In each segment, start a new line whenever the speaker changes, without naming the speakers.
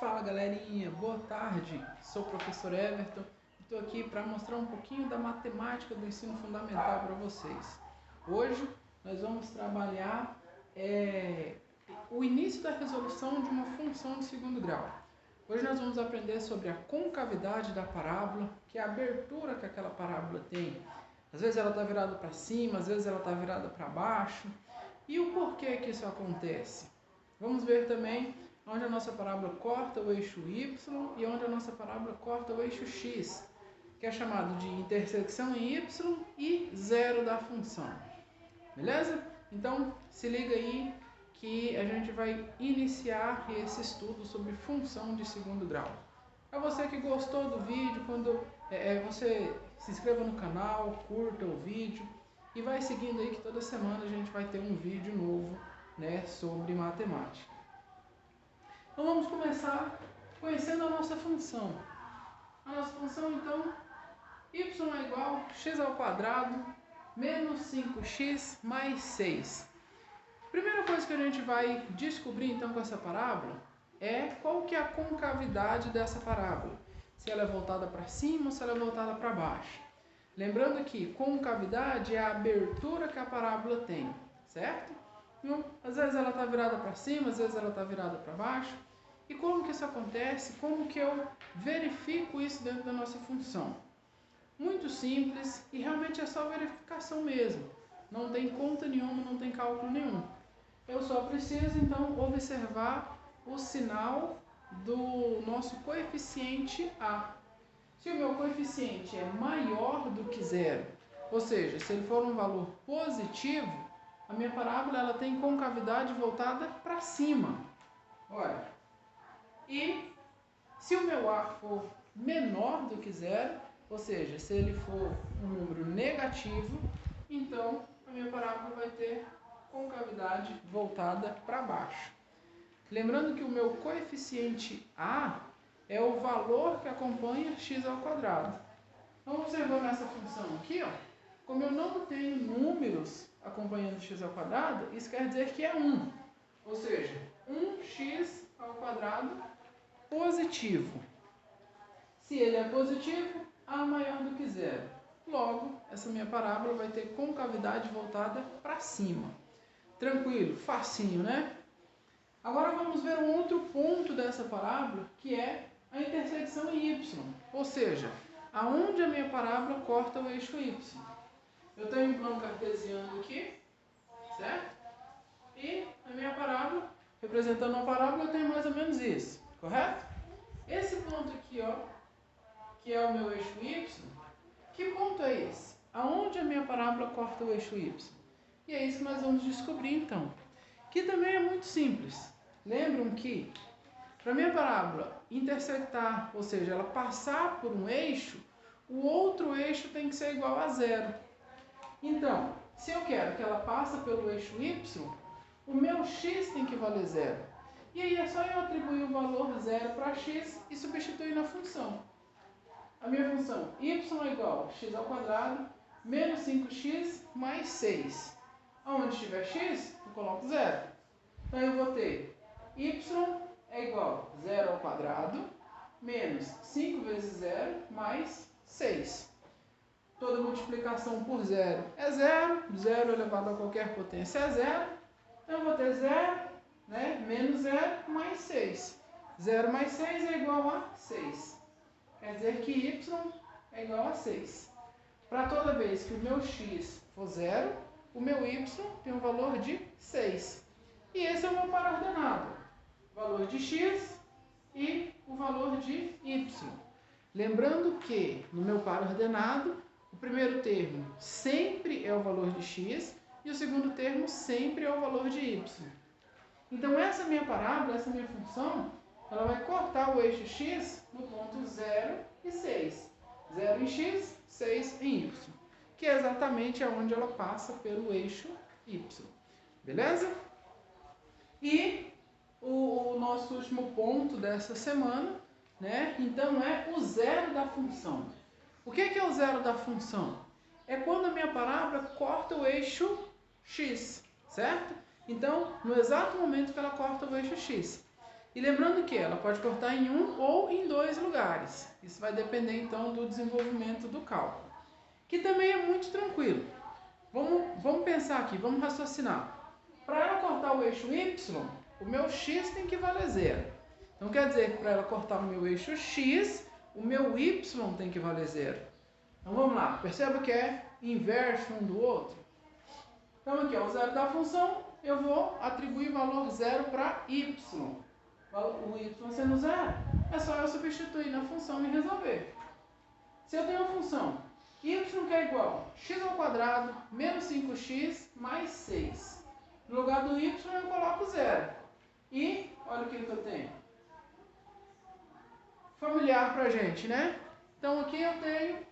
Fala galerinha, boa tarde, sou o professor Everton e estou aqui para mostrar um pouquinho da matemática do ensino fundamental para vocês. Hoje nós vamos trabalhar o início da resolução de uma função de segundo grau. Hoje nós vamos aprender sobre a concavidade da parábola, que é a abertura que aquela parábola tem. Às vezes ela está virada para cima, às vezes ela está virada para baixo. E o porquê que isso acontece? Vamos ver também onde a nossa parábola corta o eixo Y e onde a nossa parábola corta o eixo X, que é chamado de intersecção em Y e zero da função. Beleza? Então, se liga aí que a gente vai iniciar esse estudo sobre função de segundo grau. Para você que gostou do vídeo, você se inscreva no canal, curta o vídeo e vai seguindo aí que toda semana a gente vai ter um vídeo novo, sobre matemática. Então vamos começar conhecendo a nossa função. A nossa função, então, y é igual a x ao quadrado menos 5x mais 6. Primeira coisa que a gente vai descobrir, então, com essa parábola é qual que é a concavidade dessa parábola. Se ela é voltada para cima ou se ela é voltada para baixo. Lembrando que concavidade é a abertura que a parábola tem, certo? Então, às vezes ela está virada para cima, às vezes ela está virada para baixo. E como que isso acontece? Como que eu verifico isso dentro da nossa função? Muito simples e realmente é só verificação mesmo. Não tem conta nenhuma, não tem cálculo nenhum. Eu só preciso então observar o sinal do nosso coeficiente A. Se o meu coeficiente é maior do que zero, ou seja, se ele for um valor positivo, a minha parábola ela tem concavidade voltada para cima. Olha. E se o meu A for menor do que zero, ou seja, se ele for um número negativo, então a minha parábola vai ter concavidade voltada para baixo. Lembrando que o meu coeficiente A é o valor que acompanha x ao quadrado. Então, observando essa função aqui, como eu não tenho números acompanhando x ao quadrado, isso quer dizer que é 1. Ou seja, 1x ao quadrado positivo. Se ele é positivo, A maior do que zero. Logo, essa minha parábola vai ter concavidade voltada para cima. Tranquilo, facinho, né? Agora vamos ver um outro ponto dessa parábola, que é a intersecção em Y. Ou seja, aonde a minha parábola corta o eixo Y. Eu tenho um plano cartesiano aqui, certo? E a minha parábola, representando uma parábola, eu tenho mais ou menos isso, correto? Esse ponto aqui, que é o meu eixo Y, que ponto é esse? Aonde a minha parábola corta o eixo Y? E é isso que nós vamos descobrir então. Que também é muito simples. Lembram que para a minha parábola intersectar, ou seja, ela passar por um eixo, o outro eixo tem que ser igual a zero. Então, se eu quero que ela passe pelo eixo Y, o meu x tem que valer zero. E aí é só eu atribuir o valor zero para x e substituir na função. A minha função y é igual a x ao quadrado menos 5x mais 6. Onde tiver x, eu coloco zero. Então eu vou ter y é igual a 0 ao quadrado menos 5 vezes 0 mais 6. Toda multiplicação por zero é zero. 0 elevado a qualquer potência é zero. Então eu vou ter 0, menos 0 mais 6. 0 mais 6 é igual a 6. Quer dizer que y é igual a 6. Para toda vez que o meu x for 0, o meu y tem um valor de 6. E esse é o meu par ordenado. O valor de x e o valor de y. Lembrando que no meu par ordenado, o primeiro termo sempre é o valor de x e o segundo termo sempre é o valor de y. Então essa minha parábola, essa minha função, ela vai cortar o eixo x no ponto 0 e 6. 0 em x, 6 em y. Que é exatamente onde ela passa pelo eixo y. Beleza? E o nosso último ponto dessa semana, então é o zero da função. O que é o zero da função? É quando a minha parábola corta o eixo x, certo? Então, no exato momento que ela corta o eixo x. E lembrando que ela pode cortar em um ou em dois lugares. Isso vai depender então do desenvolvimento do cálculo, que também é muito tranquilo. Vamos pensar aqui, vamos raciocinar. Para ela cortar o eixo Y, o meu x tem que valer 0. Então quer dizer que para ela cortar o meu eixo x, o meu y tem que valer 0. Então vamos lá, perceba que é inverso um do outro. Então aqui, ó, o zero da função, eu vou atribuir valor 0 para y. O y sendo 0, é só eu substituir na função e resolver. Se eu tenho uma função y que é igual a x ao quadrado menos 5x mais 6. No lugar do y eu coloco 0. E olha o que eu tenho. Familiar pra gente, né? Então aqui eu tenho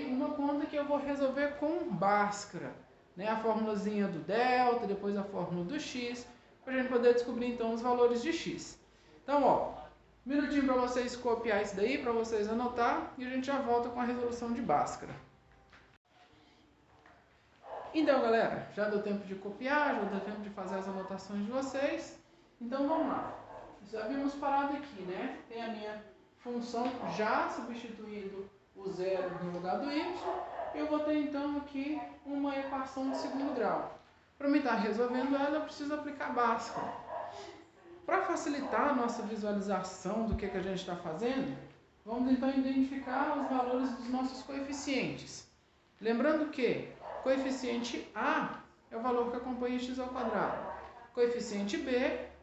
uma conta que eu vou resolver com Bhaskara, né? A formulazinha do delta, depois a fórmula do x, para a gente poder descobrir então os valores de x. Então, ó, um minutinho para vocês copiar isso daí, para vocês anotar, e a gente já volta com a resolução de Bhaskara. Então, galera, já deu tempo de copiar, já deu tempo de fazer as anotações de vocês. Então, vamos lá. Já havíamos parado aqui, né? Tem a minha função já substituindo o 0 no lugar do y. Eu vou ter, então, aqui uma equação de segundo grau. Para mim estar resolvendo ela, eu preciso aplicar Bhaskara. Para facilitar a nossa visualização do que a gente está fazendo, vamos, então, identificar os valores dos nossos coeficientes. Lembrando que coeficiente A é o valor que acompanha x ao quadrado. Coeficiente B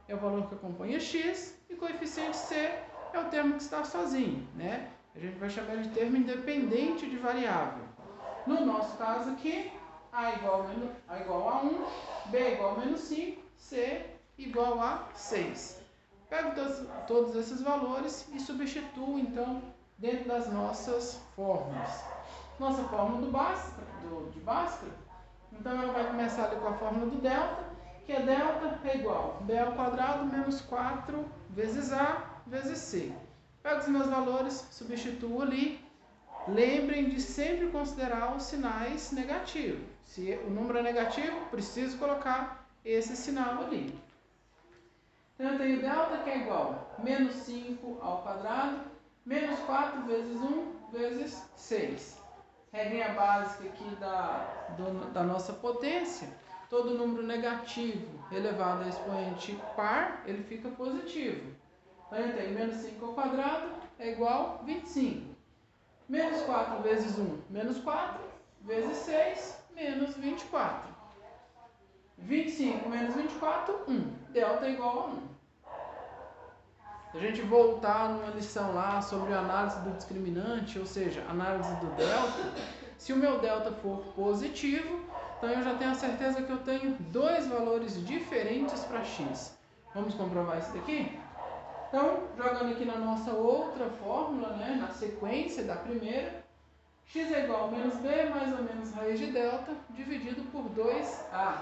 é o valor que acompanha x. E coeficiente C é o termo que está sozinho, né? A gente vai chamar de termo independente de variável. No nosso caso aqui, A igual a 1, B igual a menos 5, C igual a 6. Pego todos esses valores e substituo, então, dentro das nossas fórmulas. Nossa fórmula de Bhaskara, então ela vai começar ali com a fórmula do delta, que é delta é igual a b ao quadrado menos 4 vezes a vezes c. Pego os meus valores, substituo ali. Lembrem de sempre considerar os sinais negativos. Se o número é negativo, preciso colocar esse sinal ali. Então eu tenho delta que é igual a menos 5 ao quadrado menos 4 vezes 1 vezes 6. Regrinha básica aqui da nossa potência, todo número negativo elevado a expoente par, ele fica positivo. Então eu tenho menos 5 ao quadrado é igual a 25. Menos 4 vezes 1, menos 4, vezes 6, menos 24. 25 menos 24, 1. Delta é igual a 1. Se a gente voltar numa lição lá sobre a análise do discriminante, ou seja, análise do delta, se o meu delta for positivo, então eu já tenho a certeza que eu tenho dois valores diferentes para x. Vamos comprovar isso daqui? Então, jogando aqui na nossa outra fórmula, né, na sequência da primeira, x é igual a menos b mais ou menos raiz de delta dividido por 2a.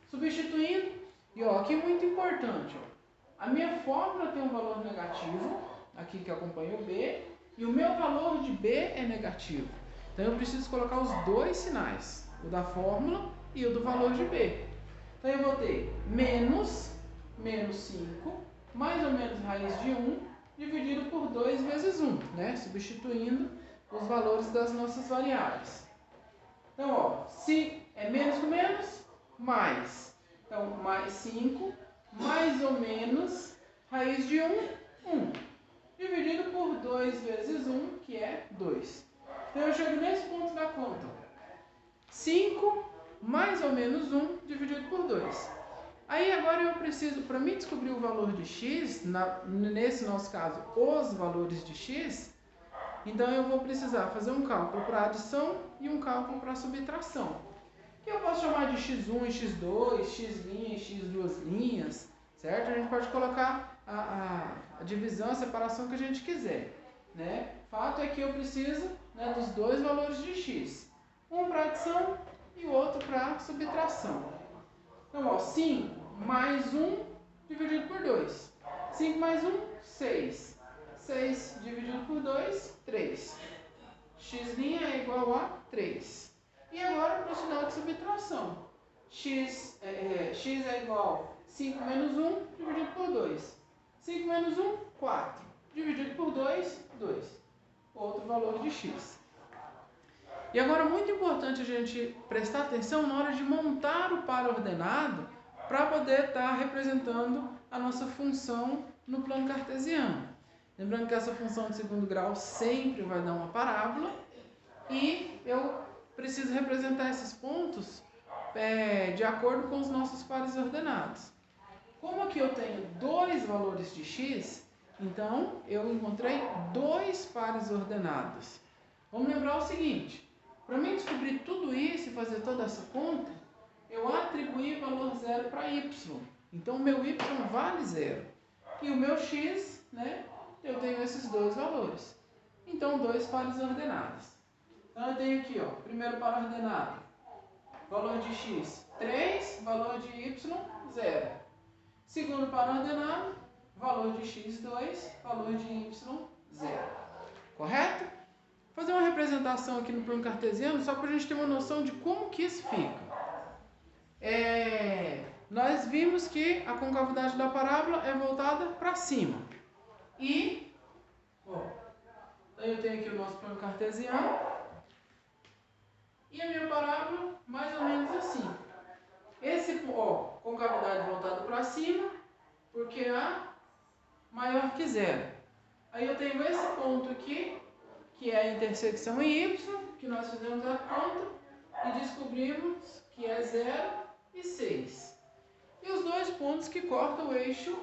Substituindo, e ó, aqui muito importante, ó. A minha fórmula tem um valor negativo, aqui que acompanha o b, e o meu valor de b é negativo. Então eu preciso colocar os dois sinais, o da fórmula e o do valor de b. Então eu vou ter menos 5, mais ou menos raiz de 1, dividido por 2 vezes 1, né? Substituindo os valores das nossas variáveis. Então, ó, se é menos com menos, mais. Então, mais 5, mais ou menos, raiz de 1, 1. Dividido por 2 vezes 1, que é 2. Então, eu chego nesse ponto da conta. 5 mais ou menos 1 dividido por 2. Aí, agora eu preciso, para mim descobrir o valor de x, nesse nosso caso, os valores de x, então eu vou precisar fazer um cálculo para adição e um cálculo para subtração. Que eu posso chamar de x1 e x2, x' e x2', certo? A gente pode colocar a divisão, a separação que a gente quiser, né? Fato é que eu preciso, né, dos dois valores de x. Um para adição e o outro para subtração. Então, ó, 5 mais 1 dividido por 2. 5 mais 1, 6. 6 dividido por 2, 3. X' é igual a 3. E agora para o sinal de subtração. X é igual a 5 menos 1 dividido por 2. 5 menos 1, 4. Dividido por 2, 2. Outro valor de x. E agora, muito importante a gente prestar atenção na hora de montar o par ordenado para poder estar representando a nossa função no plano cartesiano. Lembrando que essa função de segundo grau sempre vai dar uma parábola e eu preciso representar esses pontos de acordo com os nossos pares ordenados. Como aqui eu tenho dois valores de x, então eu encontrei dois pares ordenados. Vamos lembrar o seguinte: para mim descobrir tudo isso e fazer toda essa conta, eu atribuí valor zero para y. Então o meu y vale zero. E o meu x, né, eu tenho esses dois valores. Então, dois pares ordenados. Então eu tenho aqui, ó, primeiro par ordenado, valor de x 3, valor de y 0. Segundo par ordenado, valor de x 2, valor de y 0. Correto? Vou fazer uma representação aqui no plano cartesiano só para a gente ter uma noção de como que isso fica. Nós vimos que a concavidade da parábola é voltada para cima. E, ó, eu tenho aqui o nosso plano cartesiano. E a minha parábola, mais ou menos assim. Esse, ó, concavidade voltada para cima, porque A maior que zero. Aí eu tenho esse ponto aqui, que é a intersecção em y, que nós fizemos a conta e descobrimos que é 0 e 6. E os dois pontos que cortam o eixo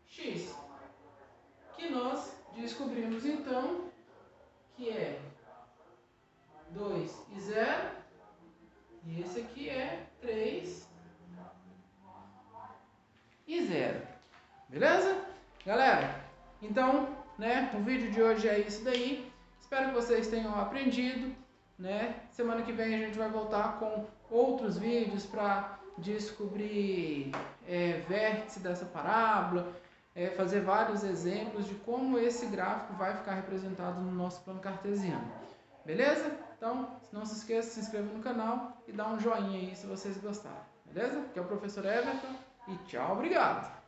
x, que nós descobrimos então que é 2 e 0, e esse aqui é 3 e 0. Beleza? Galera, então, né, o vídeo de hoje é isso daí. Espero que vocês tenham aprendido, né? Semana que vem a gente vai voltar com outros vídeos para descobrir vértice dessa parábola, fazer vários exemplos de como esse gráfico vai ficar representado no nosso plano cartesiano. Beleza? Então, não se esqueça de se inscrever no canal e dar um joinha aí se vocês gostaram. Beleza? Aqui é o professor Everton e tchau, obrigado!